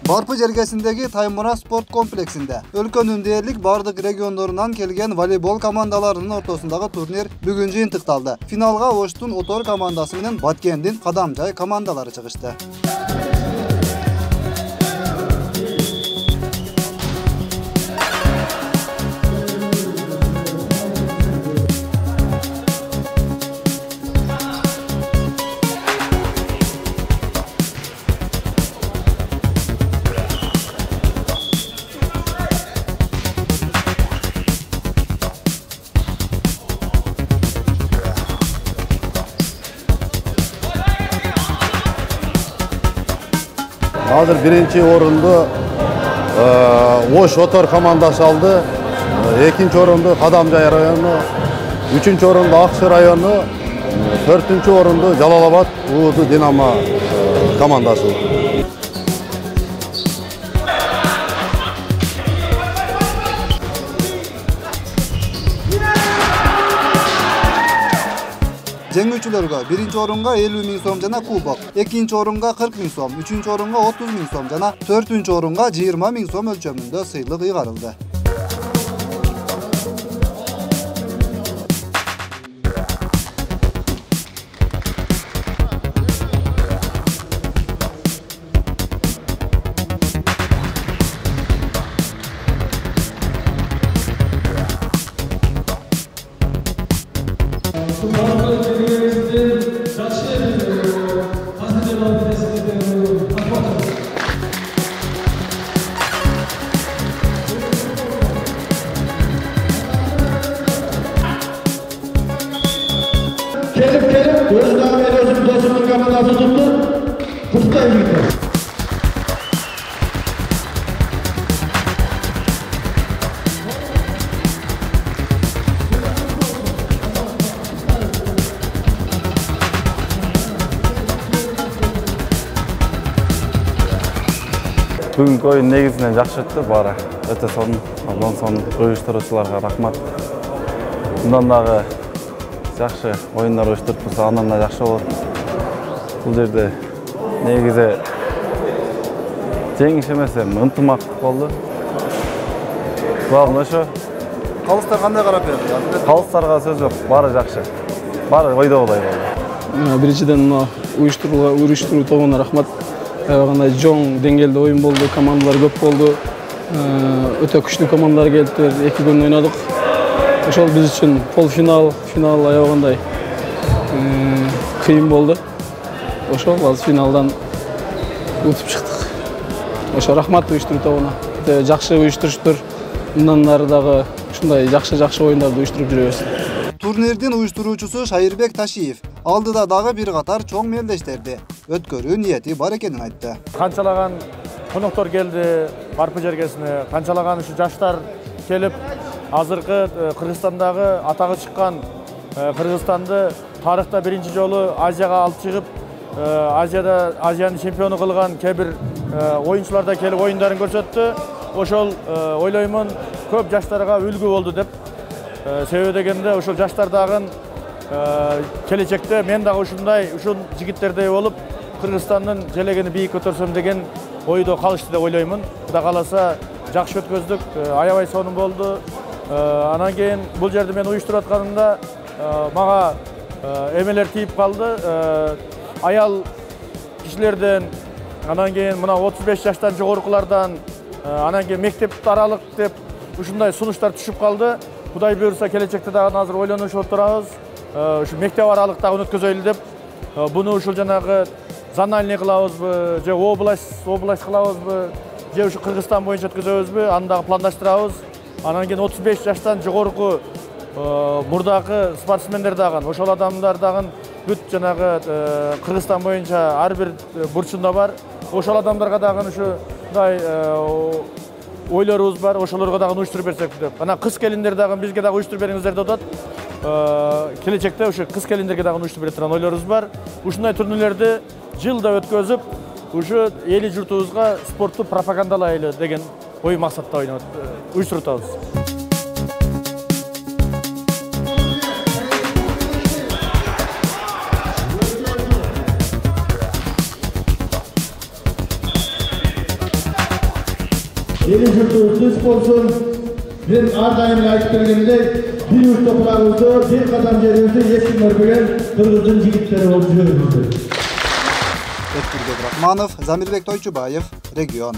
Барпы жергесиндеги Таймура спорт комплексинде өлкөнүн дээрлик бардык региондорунан келген волейбол командаларынын ортосундагы турнир бүгүн жыйынтыкталды. Финалга Оштун Отор командасы менен Баткендин Кадамжай командалары чыгышты. Hazır birinci orundu Oş Otor komandası aldı. İkinci orundu Kadamjay rayonu. Üçüncü orundu Aksı rayonu. Dördüncü orundu Jalalabad Uğurdu Dinamo komandası. Жеңүүчүлөргө биринчи орунга 50 000 сом жана кубок, экинчи орунга 40 000 сом, үчүнчү орунга 30 000 сом жана төртүнчү орунга 20 000 сом өлчөмүндө сыйлык ыйгарылды. Gelip gözden veriyorsun dostumun kamerası tuttu. Kutlayın gidiyor. Бүгүнкү оюн негизинен жакшы өттү баары. Өтө сонун. Андан соң уюштуруучуларга рахмат. Мындан дагы жакшы оюндар уюштуруп турса андан да жакшы болот. Бул жерде негизи жеңиш эмес, ынтымак болду. Багын ошо. Калыстар кандай карап берди? Калыстарга сөз жок, баары жакшы. Баары ойдогудай болду. Биринчиден уюштуруу тобуна рахмат. Аябагандай жоң деңгээлде оюн болду, командалар көп болду. Өтө күчтүү командалар келди, 2 күн ойнадык. Ошол биз үчүн полуфинал, финал аябагандай кыйын болду. Ошол азыр финалдан утуп чыктык. Ошо рахмат уюштуруу тобуна. Жакшы уюштуруштур. Мындан ары дагы ушундай жакшы оюндарды уюштуруп жүрөбүз. Турнирдин уюштуруучусу Шайырбек Ташиев алдыда дагы бир катар чоң мелдештерди өткөрүү ниети бар экенин айтты. Канчалаган коноктор келди Барпы жергесине, канчалаган ушу жаштар келип, азыркы Кыргызстандагы атагы чыккан Кыргызстанды тарыхта биринчи жолу Азияга алып чыгып, Азиянын чемпиону кылган кээ-бир оюнчулар да келип оюндарын көрсөттү. Ошол ойлоймун көп жаштарга үлгү болду деп. Себеби дегенде ошол жаштар дагы келечекте мен дагы ушул жигиттердей болуп Кыргызстандын желегени бийик көтөрсөм деген ойдо калышты деп ойлоймун. Кудай кааласа жакшы өткөздүк, аябай сонун болду. Анан кийин бул жерди мен уюштуруп атканымда мага эмелер тийип калды. Аял кишилерден, анан кийин мына 35 жаштан жогорукулардан, анан кийин мектеп аралык деп ушундай сунуштар түшүп калды. Кудай буйрса келечекте дагы азыр ойлонушуп турабыз. Ушу мектеп аралык дагы өткөзөйлү деп. Буну ушул жанагы зональный кылабызбы, же область кылабызбы, же ушу Кыргызстан боюнча өткөзөбүзбү, аны дагы пландаштырабыз. Анан кийин 35 жаштан жогоруку мурдагы спортсмендер дагы, ошол адамдар дагы бүт жанагы Кыргызстан боюнча ар бир бурчунда бар. Ошол адамдарга дагы ушундай ойлорубуз бар, ошолорго дагы уюштуруп берсек деп. Анан кыз келиндер дагы бизге дагы уюштуруп бериңиздер деп атат. Келечекте ушу кыз келиндерге дагы уюштуруп бере турган ойлорубуз бар. Ушундай турнирлерди жылда өткөзүп, ушу эли журтубузга спортту пропагандалайлы деген ой максатта уюштуруп атабыз. Eli jurtumuz tinç bolsun. Ben ar daim aytып kelgендей, bir uç toprağımızda bir kadam yerimizde eski mörgülen Kırgız'ın jigitleri olup жүрüyoruz. Öztürk Abdurahmanov, Замирбек Тойчубаев, Регион.